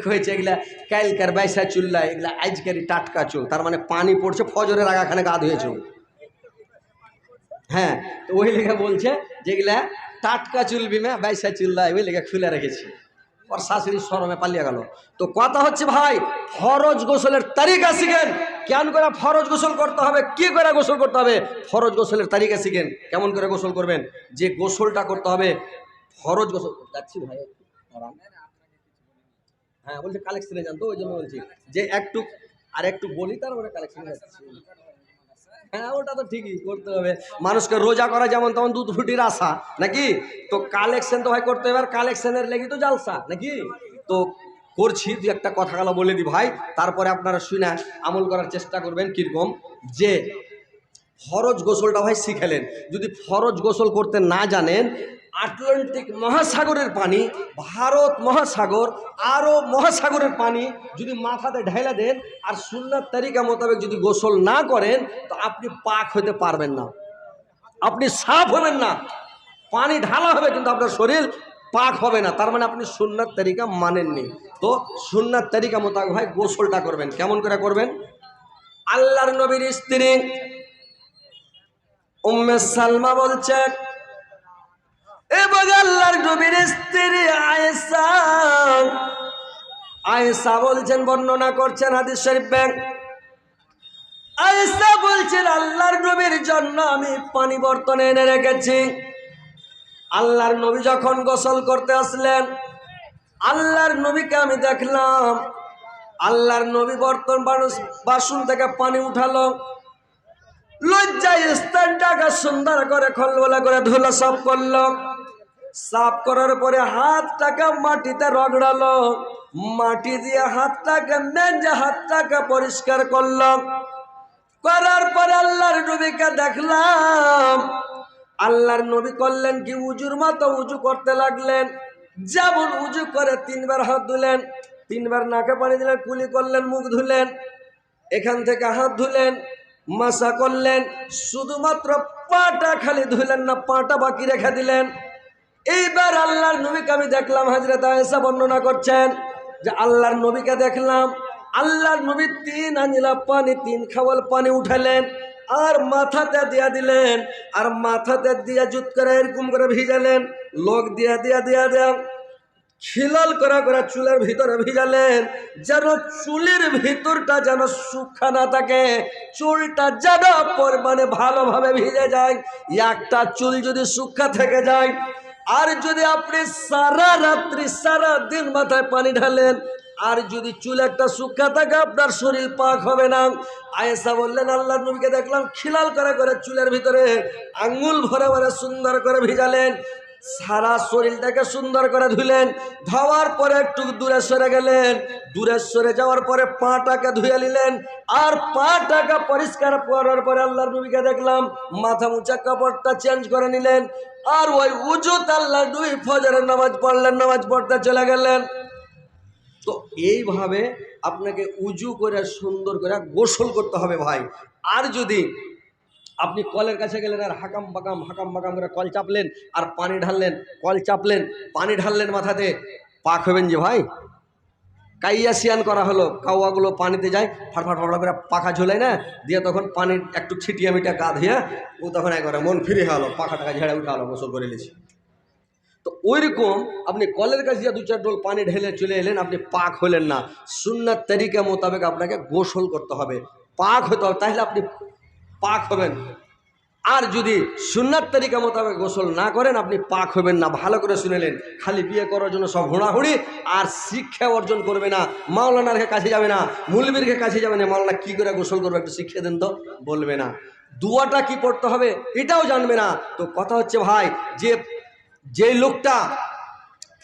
S1: কইছে এগুলা কালকার বাইসা চুল্লা, এগুলা আজকেরই টাটকা চুল। তার মানে পানি পড়ছে ফজরের আগাখানে গা ধুয়েছে। হ্যাঁ, তো ওই লেখা বলছে যেগুলা টাটকা চুল বিমা বাইসা চুল্লা, ওই লেখা খুলে রেখেছি। ওর শাশুড়ির শরমে পালিয়ে গেল। তো কথা হচ্ছে ভাই, ফরজ গোসলের তারিকা শিখেন। কেন করে ফরজ গোসল করতে হবে, কি করে গোসল করতে হবে, ফরজ গোসলের তারিকা শিখেন। কেমন করে গোসল করবেন, যে গোসলটা করতে হবে ফরজ গোসল। যাচ্ছি ভাই, হ্যাঁ বলছে কালেকশনে যান, তো ওই জন্য বলছি যে একটু বলি, তারপরে কালেকশনে যাচ্ছি। হ্যাঁ ওটা তো ঠিকই করতে হবে, মানুষকে রোজা করা যেমন তেমন দুধ ফুটির আশা নাকি, তো কালেকশন তো ভাই করতে হবে। আর কালেকশনের লেগে তো জালসা নাকি, তো করছি। দু একটা কথা গেল বলে দি ভাই, তারপরে আপনারা শুনে আমল করার চেষ্টা করবেন। কীরকম, যে ফরজ গোসলটা ভাই শিখেলেন। যদি ফরজ গোসল করতে না জানেন, আটলান্টিক মহাসাগরের পানি, ভারত মহাসাগর, আরও মহাসাগরের পানি যদি মাথাতে ঢেলে দেন আর সুন্নাত তরিকা মোতাবেক যদি গোসল না করেন, তো আপনি পাক হতে পারবেন না, আপনি সাফ হবেন না। পানি ঢালা হবে কিন্তু আপনার শরীর পাক হবে না, তার মানে আপনি সুন্নাত তরিকা মানেননি। তো সুন্নাত তরিকা মোতাবেক ভাই গোসলটা করবেন। কেমন করে করবেন, আল্লাহর নবীর স্ত্রী উম্মে সালমা বলছে, এবং আল্লাহর নবীর স্ত্রী আয়েশা বলছেন, বর্ণনা করছেন হাদিস শরীফে, আয়েশা বলছেন আল্লাহর নবীর জন্য আমি পানি বর্তনে এনে রেখেছি। আল্লাহর নবী যখন গোসল করতে আসলেন, আল্লাহর নবীকে আমি দেখলাম, আল্লাহর নবী বর্তন বাসন থেকে পানি উঠালো, লজ্জায় স্থানটাকে সুন্দর করে খলবলা করে ধুলো সাফ করলো। সাফ করার পরে হাতটাকে মাটিতে রগড়ালো, মাটি দিয়ে হাতটাকে পরিষ্কার করলো। করার পরে আল্লাহর নবীকে দেখলাম, আল্লাহর নবী করলেন কি, উজুর মতো উজু করতে লাগলেন। যেমন উজু করে 3 বার হাত ধুলেন, 3 বার নাকে পানি দিলেন, কুলি করলেন, মুখ ধুলেন, এখান থেকে হাত ধুলেন, মাসা করলেন, শুধুমাত্র পাটা খালি ধুলেন না, পাটা বাকি রেখে দিলেন। এইবার আল্লাহর নবীকে আমি দেখলাম, হযরত আয়েশা বর্ণনা করছেন যে আল্লাহর নবীকে দেখলাম, আল্লাহর নবী 3 আঞ্জলা পানি, 3 খাওয়াল পানি উঠালেন আর মাথাতে দিয়া দিলেন, আর মাথাতে দিয়া জুত করে এরকম করে ভিজালেন, লোক দিয়া দিয়া দিয়া দিয়া খিলাল করা করে চুলের ভিতরে ভিজালেন, যেন চুলের ভিতরটা যেন শুকনা না থাকে, চুলটা যেন পরিমাণে ভালোভাবে ভিজে যায়। একটা চুল যদি শুকনা থেকে যায়, আর যদি আপনি সারা রাত্রি সারা দিন মাথায় পানি ঢালেন, আর যদি চুল একটা শুকনা থাকে, আপনার শরীর পাক হবে না। আয়েশা বললেন আল্লাহর নবীকে দেখলাম খিলাল করে করে চুলের ভিতরে আঙ্গুল ভরে ভরে সুন্দর করে ভিজালেন, সারা শরীরটাকে সুন্দর করে ধুলেন। ধোয়ার পরে একটু দূরে সরে গেলেন, দূরে সরে যাওয়ার পরে পাটাকে ধুয়ে নিলেন, আর পাটাকে পরিষ্কার করার পরে আল্লাহর নবীকে দেখলাম মাথা মুছা কাপড়টা চেঞ্জ করে নিলেন, আর ওই উজুতে আল্লাহর নবী ফজরের নামাজ পড়লেন, নামাজ পড়তে চলে গেলেন। তো এইভাবে আপনাকে উজু করে সুন্দর করে গোসল করতে হবে ভাই। আর যদি আপনি কলের কাছে গেলেন আর হাকাম বাকাম করে কল চাপলেন আর পানি ঢাললেন, কল চাপলেন, পানি ঢাললেন মাথাতে, পাক হবেন যে ভাই। কাইয়া সিয়ান করা হলো, কাওয়াগুলো পানিতে যায়, ফাটফাট করে পাখা ঝোলায় না দিয়ে, তখন পানির একটু ছিটিয়া মিটা গা ধুয়ে ও তখন একবারে মন ফিরে হলো, পাখাটাকে ঝেড়ে উঠে হলো, গোসল করে নিয়েছি। তো ওইরকম আপনি কলের কাছে 2-4 ডোল পানি ঢেলে চলে এলেন, আপনি পাক হলেন না। সুন্নাত তরিকা মোতাবেক আপনাকে গোসল করতে হবে, পাক হতে হবে, তাহলে আপনি পাক হবেন। আর যদি সুন্নাত তরিকা মোতাবেক গোসল না করেন আপনি পাক হবেন না। ভালো করে শুনেলেন, খালি বিয়ে করার জন্য সব হুড়াহুড়ি আর শিক্ষা অর্জন করবে না, মাওলানার কাছে যাবে না, মুলবির কাছে যাবে না, মাওলানা কি করে গোসল করবে একটু শিক্ষা দেন তো, বলবে না। দুয়াটা কি পড়তে হবে এটাও জানবে না। তো কথা হচ্ছে ভাই, যে লোকটা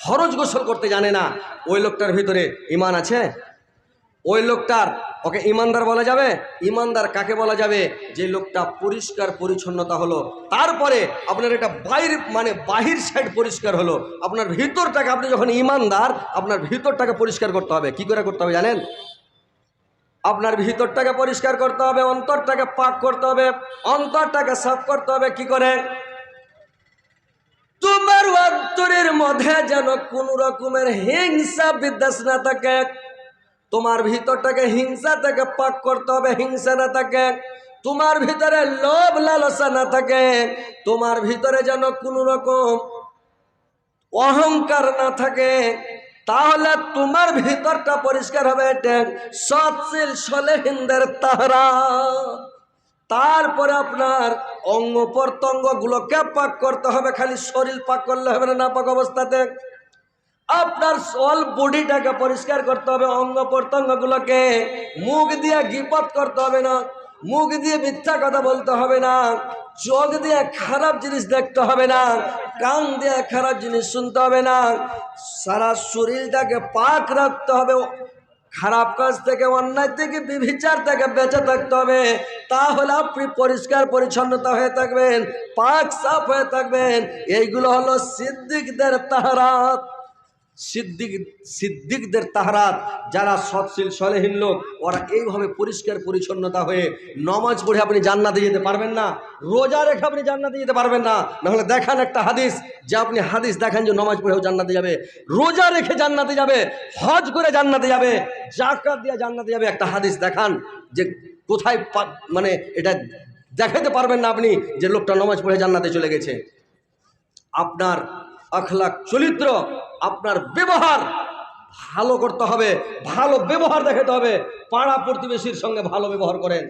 S1: ফরজ গোসল করতে জানে না ওই লোকটার ভিতরে ঈমান আছে? ওই লোকটার ওকে ইমানদার বলা যাবে? ইমানদার কাকে বলা যাবে? যে লোকটা পরিষ্কার পরিচ্ছন্নতা হলো, তারপরে আপনার এটা বাহির সাইড পরিষ্কার হলো, আপনার ভিতরটাকে, আপনি যখন ইমানদার আপনার ভিতরটাকে পরিষ্কার করতে হবে। কি করে করতে হবে জানেন? আপনার ভিতরটাকে পরিষ্কার করতে হবে, অন্তরটাকে পাক করতে হবে, অন্তরটাকে সাফ করতে হবে। কি করে? তোমার অন্তরের মধ্যে যেন কোন রকমের হিংসা বিদ্বেষ না থাকে। তোমার ভিতরটাকে হিংসা থেকে পাক করতে হবে, হিংসা না থাকে। তোমার ভিতরে লোভ লালসা না থাকে। তোমার ভিতরে যেন কোন রকম অহংকার না থাকে। তাহলে তোমার ভিতরটা পরিষ্কার হবে। এটা সৎশীল সলেহিনদের তাহরা। তারপরে আপনার অঙ্গ প্রত্যঙ্গ গুলোকে পাক করতে হবে। খালি শরীর পাক করলে হবে না, নাপাক অবস্থাতে। আপনার অল বডিটাকে পরিষ্কার করতে হবে, অঙ্গ প্রত্যঙ্গ গুলোকে। মুখ দিয়ে গীপত করতে হবে না, মুখ দিয়ে মিথ্যা কথা বলতে হবে না, চোখ দিয়ে খারাপ জিনিস দেখতে হবে না, কান দিয়ে খারাপ জিনিস শুনতে হবে না। সারা শরীরটাকে পাক রাখতে হবে, খারাপ কাজ থেকে, অন্যায় থেকে, বিভিচার থেকে বেঁচে থাকতে হবে। তাহলে আপনি পরিষ্কার পরিচ্ছন্নতা হয়ে থাকবেন, পাক সাফ হয়ে থাকবেন। এইগুলো হলো সিদ্দিকদের তাহরাত। সিদ্দিকদের তাহরাত, যারা সৎশীল সলেহীন লোক, ওরা এইভাবে পরিষ্কার পরিচ্ছন্নতা হয়ে নমাজ পড়ে আপনি জান্নাতে যেতে পারবেন না, রোজা রেখে আপনি জান্নাতে যেতে পারবেন না। নাহলে দেখান একটা হাদিস, যে আপনি হাদিস দেখান যে নমাজ পড়েও জান্নাতে যাবে, রোজা রেখে জান্নাতে যাবে, হজ করে জান্নাতে যাবে, যাকাত দিয়ে জান্নাতে যাবে। একটা হাদিস দেখান যে কোথায়, এটা দেখাতে পারবেন না আপনি যে লোকটা নমাজ পড়ে জান্নাতে চলে গেছে। আপনার আখলাক, চরিত্র, আপনার ব্যবহার ভালো করতে হবে, ভালো ব্যবহার দেখাতে হবে। পাড়া প্রতিবেশীর সঙ্গে ভালো ব্যবহার করেন,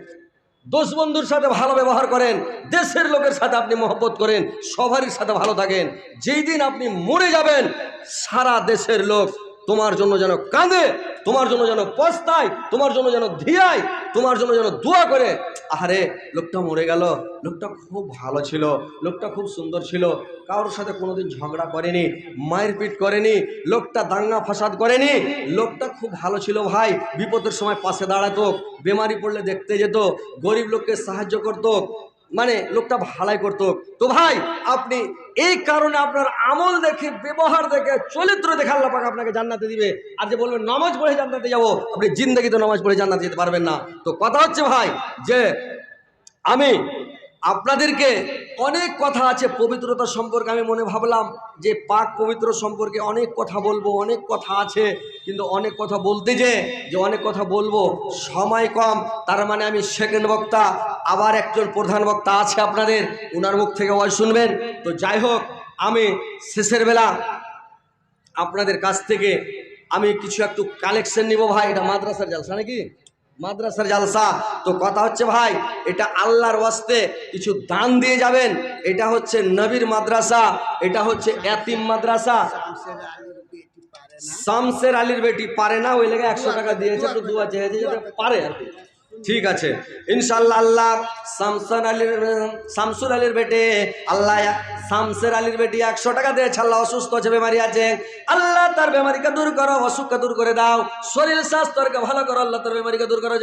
S1: দোষ বন্ধুর সাথে ভালো ব্যবহার করেন, দেশের লোকের সাথে আপনি মহব্বত করেন, সবারই সাথে ভালো থাকেন। যেই দিন আপনি মরে যাবেন, সারা দেশের লোক তোমার জন্য যেন কাঁদে, তোমার জন্য যেন পস্তায়, তোমার জন্য যেন ধিয়ায়, তোমার জন্য যেন দোয়া করে। আরে লোকটা মরে গেল, লোকটা খুব ভালো ছিল, লোকটা খুব সুন্দর ছিল, কারোর সাথে কোনোদিন ঝগড়া করেনি, মায়ের পিট করেনি, লোকটা দাঙ্গা ফাসাদ করেনি, লোকটা খুব ভালো ছিল ভাই, বিপদের সময় পাশে দাঁড়াতো, বেমারি পড়লে দেখতে যেত, গরিব লোককে সাহায্য করত, লোকটা ভালাই করতো। তো ভাই আপনি এই কারণে আপনার আমল দেখে, ব্যবহার দেখে, চরিত্র দেখে আল্লাহ পাক আপনাকে জান্নাতে দিবে। আর যে বলবেন নামাজ পড়ে জান্নাতে যাবো, আপনি জিন্দেগিতে নামাজ পড়ে জান্নাতে যেতে পারবেন না। তো কথা হচ্ছে ভাই, যে আমি আপনাদেরকে অনেক কথা আছে পবিত্রতা সম্পর্কে। আমি মনে ভাবলাম যে পাক পবিত্র সম্পর্কে অনেক কথা বলবো, অনেক কথা আছে, কিন্তু অনেক কথা বলতে যে অনেক কথা বলবো, সময় কম। তার মানে আমি সেকেন্ড বক্তা, আবার একজন প্রধান বক্তা আছে আপনাদের, ওনার মুখ থেকে ওয়াজ শুনবেন। তো যাই হোক, আমি শেষের বেলা আপনাদের কাছ থেকে আমি কিছু একটু কালেকশন নিব ভাই। এটা মাদ্রাসার জালসা নাকি? মাদ্রাসার জালসা। তো কথা হচ্ছে ভাই, এটা আল্লাহর ওয়াস্তে কিছু দান দিয়ে যাবেন। এটা হচ্ছে নবীর মাদ্রাসা, এটা হচ্ছে এতিম মাদ্রাসা। শামসের আলীর বেটি পারে না, ওই লেগে 100 টাকা দিয়েছে, তো দোয়া চেয়েছে যাতে পারে আর কি। ঠিক আছে ইনশাআল্লাহ। আল্লাহ শামসুল আলীর বেটে, আল্লাহ শামসের আলীর বেটি 100 টাকা দিয়েছে। আল্লাহ অসুস্থ আছে, বেমারি আছে, আল্লাহ তার বেমারিকে দূর করো, অসুখকে দূর করে দাও, শরীর স্বাস্থ্যকে ভালো করো, আল্লাহ তার বেমারিকে দূর করো।